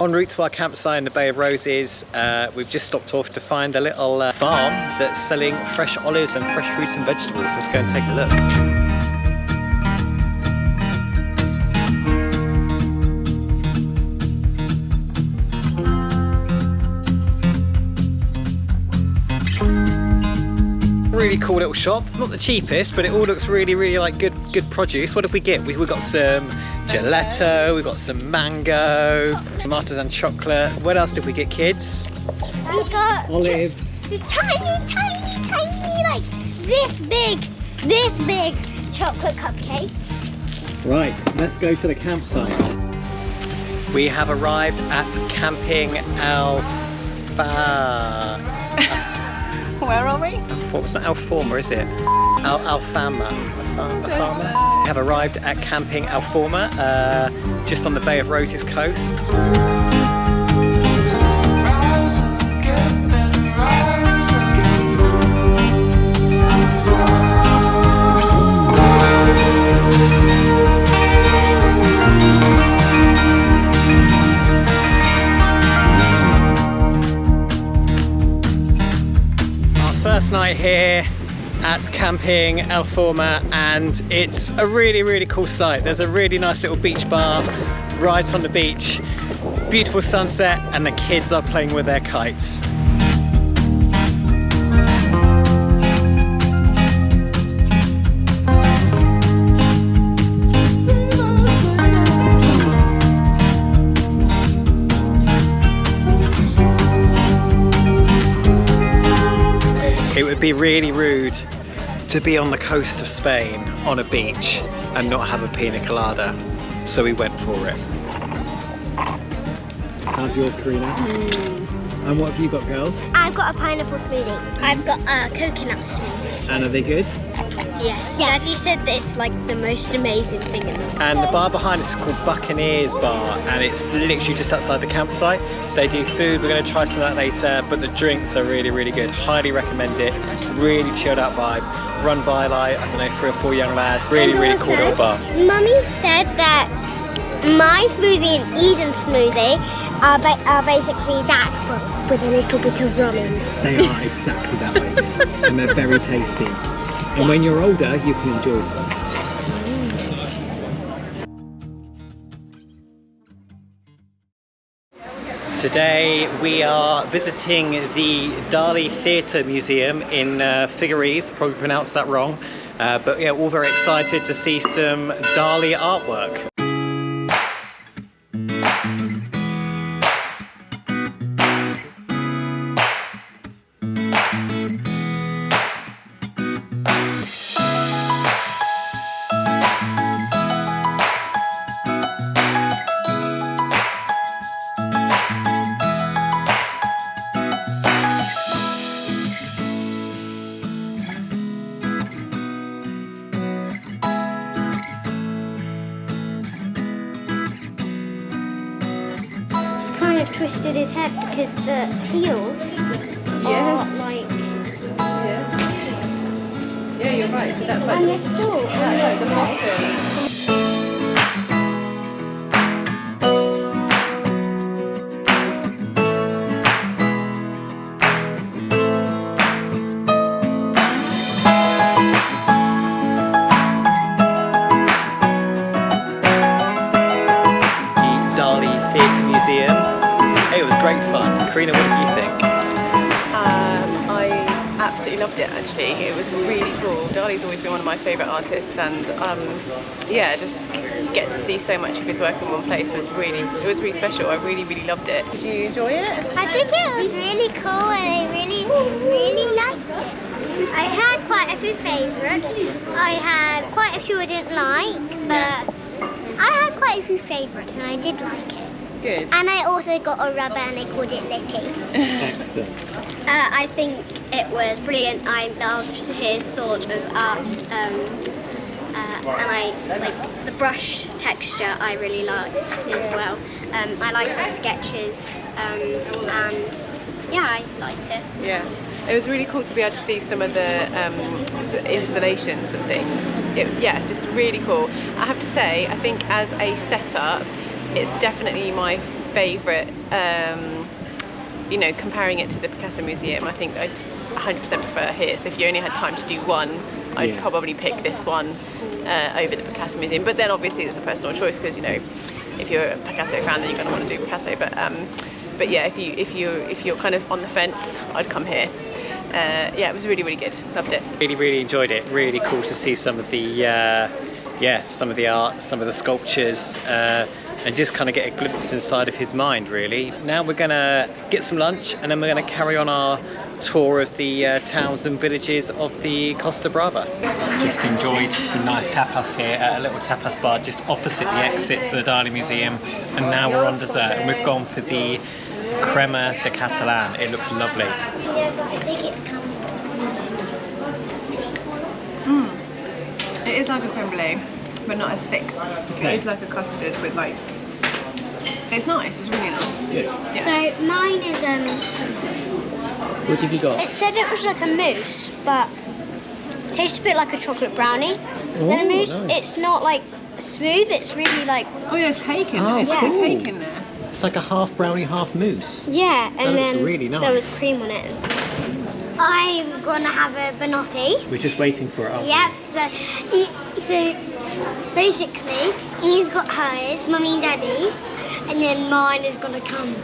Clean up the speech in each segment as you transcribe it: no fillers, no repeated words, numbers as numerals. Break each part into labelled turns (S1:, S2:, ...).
S1: En route to our campsite in the Bay of Roses, we've just stopped off to find a little farm that's selling fresh olives and fresh fruits and vegetables. Let's go and take a look. Really cool little shop, not the cheapest, but it all looks really like good produce. What did we get? We got some gelato, we got some mango, some artisan chocolate. What else did we get, kids?
S2: We got
S1: olives.
S2: Tiny, like this big chocolate cupcake.
S1: Right, let's go to the campsite. We have arrived at Camping Amforma.
S3: Where are we?
S1: It's not Amforma, is it? Alfama. We have arrived at Camping Amforma, just on the Bay of Roses coast. First night here at Camping Amforma, and it's a really cool site. There's a really nice little beach bar right on the beach, beautiful sunset, and the kids are playing with their kites. It would be really rude to be on the coast of Spain on a beach and not have a pina colada, so we went for it. How's yours, Karina? And what have you got, girls?
S2: I've got a pineapple smoothie. I've got a coconut smoothie.
S1: And are they good?
S2: Yes. Daddy said that it's like the most amazing thing in the world.
S1: And the bar behind us is called Buccaneers Bar, and it's literally just outside the campsite. They do food, we're going to try some of that later, but the drinks are really good. Highly recommend it. Really chilled out vibe. Run by like, I don't know, 3 or 4 young lads. Really cool little bar.
S2: Mummy said that my smoothie and Eden's smoothie are basically that, but with a little bit of rum in.
S1: They are exactly that way, and they're very tasty. And when you're older, you can enjoy them. Today we are visiting the Dalí Theatre-Museum in Figueres. Probably pronounced that wrong, but yeah, all very excited to see some Dali artwork.
S2: Twisted his head because the heels are like...
S3: Yeah, you're right. So that's like
S2: and they're still...
S3: the bottom.
S1: Dalí Theatre-Museum. It was great fun. Karina, what did you think?
S3: I absolutely loved it actually. It was really cool. Dali's always been one of my favourite artists, and yeah, just get to see so much of his work in one place was really special. I really loved it. Did you enjoy it?
S2: I think it was really cool and I really liked it. I had quite a few favourites. I had quite a few I didn't like, but I had quite a few favourites and I did like it.
S3: Good.
S2: And I also got a rubber and I called it Lippy.
S1: Excellent.
S2: I think it was brilliant. I loved his sort of art, and I like the brush texture. I really liked as well. I liked his sketches, and yeah, I liked it.
S3: Yeah. It was really cool to be able to see some of the installations and things. Yeah, just really cool. I have to say, I think as a setup, it's definitely my favourite. You know, comparing it to the Picasso Museum, I think I'd 100% prefer here. So if you only had time to do one, I'd probably pick this one over the Picasso Museum. But then obviously there's a personal choice, because you know, if you're a Picasso fan, then you're going to want to do Picasso. But yeah, if you're kind of on the fence, I'd come here. Yeah, it was really, really good. Loved it.
S1: Really enjoyed it. Really cool to see some of the some of the art, some of the sculptures, and just kind of get a glimpse inside of his mind, really. Now we're gonna get some lunch, and then we're gonna carry on our tour of the towns and villages of the Costa Brava. Just enjoyed some nice tapas here at a little tapas bar just opposite the exit to the Dalí Museum, and now we're on dessert, and we've gone for the crema de Catalan. It looks lovely.
S2: I think it's coming.
S3: It is like a creme brulee, but not as thick.
S1: Okay.
S3: It is like a custard with like. It's nice. It's really nice.
S1: Good.
S3: Yeah.
S2: So mine is
S1: What have you got?
S2: It said it was like a mousse, but it tastes a bit like a chocolate brownie. Then a mousse,
S1: nice.
S2: it's not like smooth. It's really like
S3: Oh yeah, there's cake in there.
S1: Oh,
S3: There's like
S1: cool.
S3: cake in there.
S1: It's like a half brownie, half mousse.
S2: yeah, and
S1: looks
S2: then
S1: really
S2: there was
S1: nice.
S2: cream on it. I'm gonna have a banoffee.
S1: We're just waiting for it, aren't we?
S2: Yep. So basically, he's got hers, mummy and daddy, and then mine is gonna come.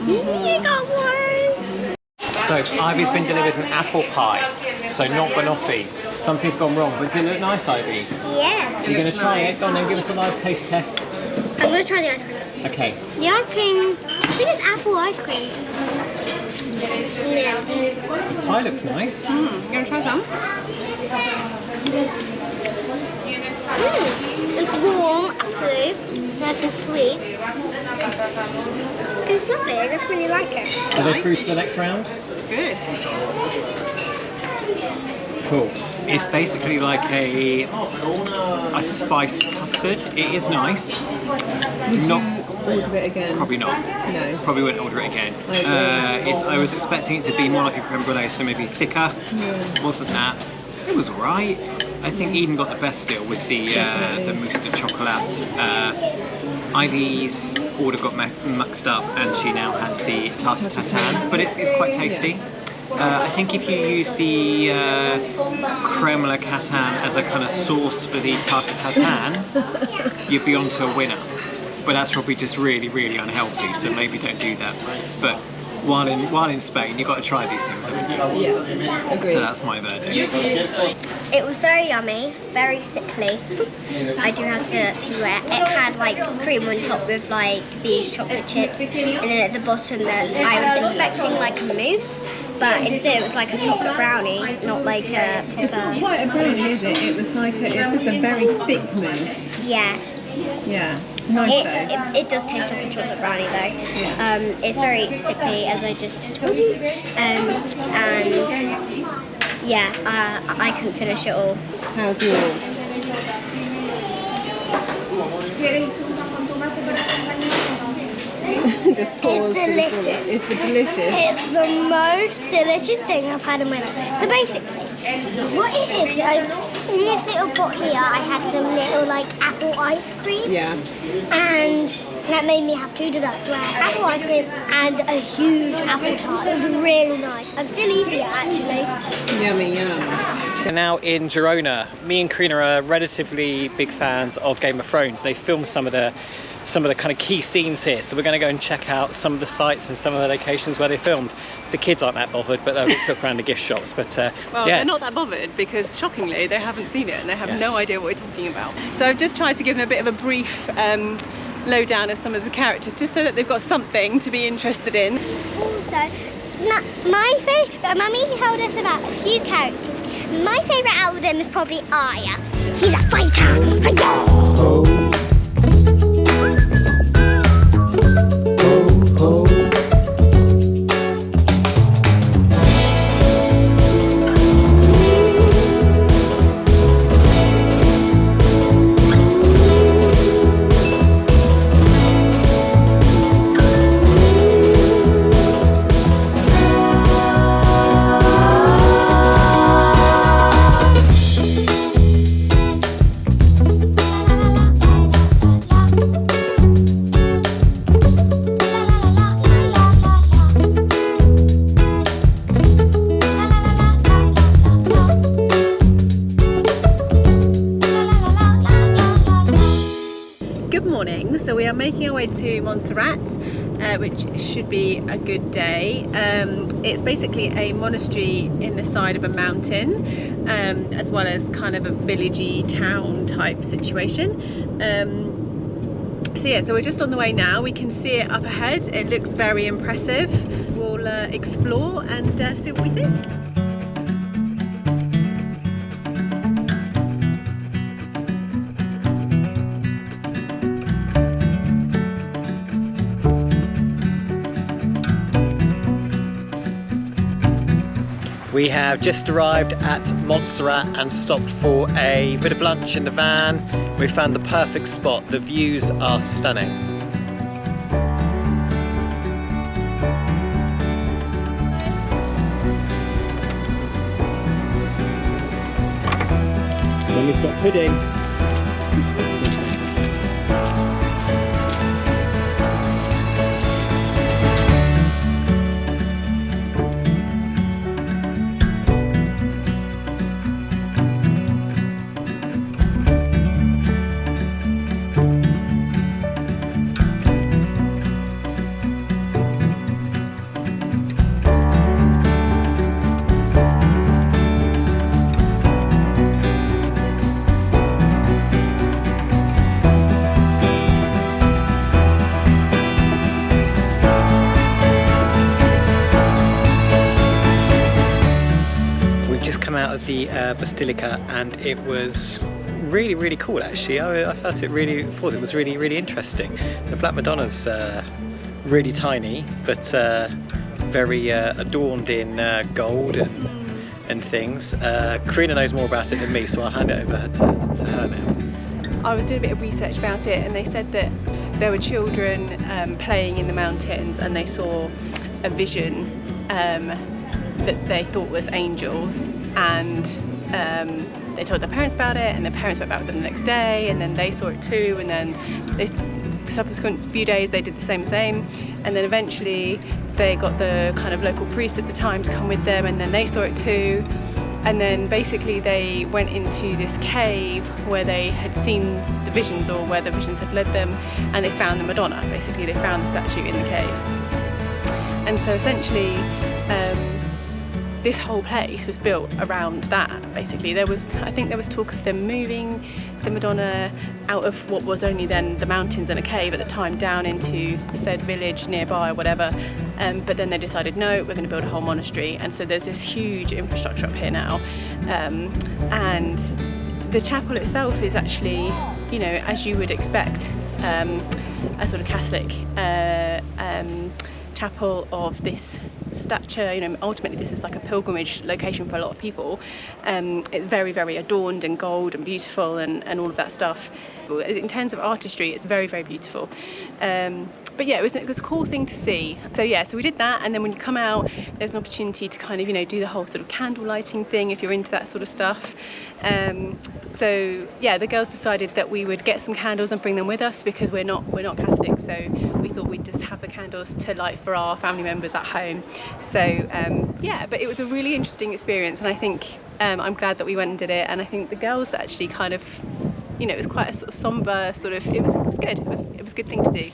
S2: You got one.
S1: So Ivy's been delivered an apple pie, so not banoffee. Something's gone wrong, but does it look nice, Ivy?
S2: Yeah.
S1: You're going to try it? Go on then, give us a live taste test.
S2: I'm gonna try the ice cream.
S1: Okay.
S2: The ice cream, I think it's apple ice cream. Yeah.
S1: The pie looks nice.
S3: You want to try some?
S2: It's warm, actually. Nice and sweet. It's lovely. I just really like it.
S1: Are they through to the next round?
S3: Good.
S1: Cool. It's basically like a spiced custard. It is nice.
S3: Would
S1: Not
S3: you order it again?
S1: Probably not.
S3: No.
S1: Probably wouldn't order it again.
S3: I agree.
S1: I was expecting it to be more like a creme brulee, so maybe thicker. Wasn't that? It was alright. I think Eden got the best deal with the mousse de chocolat. Ivy's order got mixed up, and she now has the tarte tatin, but it's quite tasty. I think if you use the creme la Catalan as a kind of sauce for the tarte tatin, you'd be onto a winner. But that's probably just really, really unhealthy, so maybe don't do that. But while in Spain, you've got to try these things, haven't you?
S3: Yeah, agreed.
S1: So that's my verdict.
S2: It was very yummy, very sickly. I do have to swear. It had like cream on top with like these chocolate chips, and then at the bottom I was expecting like a mousse, but instead it was like a chocolate brownie, not like a
S3: It's not quite a brownie, is it? It was like it's just a very thick mousse.
S2: Yeah.
S3: Yeah, nice though.
S2: It does taste like a chocolate brownie though. It's very sickly, as I just told you, and yeah, I couldn't finish it all.
S3: How's yours? Just pause.
S2: It's delicious.
S3: It's the delicious.
S2: It's the most delicious thing I've had in my life. So basically, what it is, in this little pot here, I had some little like apple ice cream.
S3: Yeah.
S2: And that made me have 2 desserts. So I had apple ice cream and a huge apple tart. It was really nice. I'm still eating it actually.
S3: Yummy, yum.
S1: We're now in Girona. Me and Karina are relatively big fans of Game of Thrones. They filmed some of the kind of key scenes here, so we're going to go and check out some of the sites and some of the locations where they filmed. The kids aren't that bothered, but they'll look around the gift shops. But
S3: well,
S1: yeah.
S3: they're not that bothered because shockingly they haven't seen it and they have no idea what we're talking about. So I've just tried to give them a bit of a brief lowdown of some of the characters, just so that they've got something to be interested in.
S2: Also, my favourite, Mummy told us about a few characters. My favourite out of them is probably Aya. She's a fighter. Hi-yo!
S3: way to Montserrat, which should be a good day. It's basically a monastery in the side of a mountain, as well as kind of a villagey town type situation. So yeah, so we're just on the way now. We can see it up ahead. It looks very impressive. We'll explore and see what we think.
S1: We have just arrived at Montserrat and stopped for a bit of lunch in the van. We found the perfect spot. The views are stunning. Then we've got pudding. Out of the Basilica, and it was really cool actually. I thought it was really interesting. The Black Madonna's really tiny, but very adorned in gold and things. Karina knows more about it than me, so I'll hand it over to her now.
S3: I was doing a bit of research about it, and they said that there were children playing in the mountains, and they saw a vision that they thought was angels, and they told their parents about it, and their parents went back with them the next day, and then they saw it too, and then they subsequent few days they did the same, and then eventually they got the kind of local priest at the time to come with them, and then they saw it too, and then basically they went into this cave where they had seen the visions, or where the visions had led them, and they found the Madonna. Basically they found the statue in the cave, and so essentially this whole place was built around that. Basically I think there was talk of them moving the Madonna out of what was only then the mountains and a cave at the time down into said village nearby or whatever, but then they decided no, we're going to build a whole monastery, and so there's this huge infrastructure up here now, and the chapel itself is actually, you know, as you would expect, a sort of Catholic chapel of this stature. You know, ultimately this is like a pilgrimage location for a lot of people. It's very adorned and gold and beautiful and all of that stuff. In terms of artistry, it's very beautiful. But yeah, it was a cool thing to see. So yeah, so we did that, and then when you come out, there's an opportunity to kind of, you know, do the whole sort of candle lighting thing if you're into that sort of stuff. So yeah, the girls decided that we would get some candles and bring them with us, because we're not Catholic, so we thought we'd just have the candles to light for our family members at home. So yeah, but it was a really interesting experience, and I think I'm glad that we went and did it, and I think the girls actually kind of, you know, it was quite a sort of somber sort of, it was good, it was a good thing to do.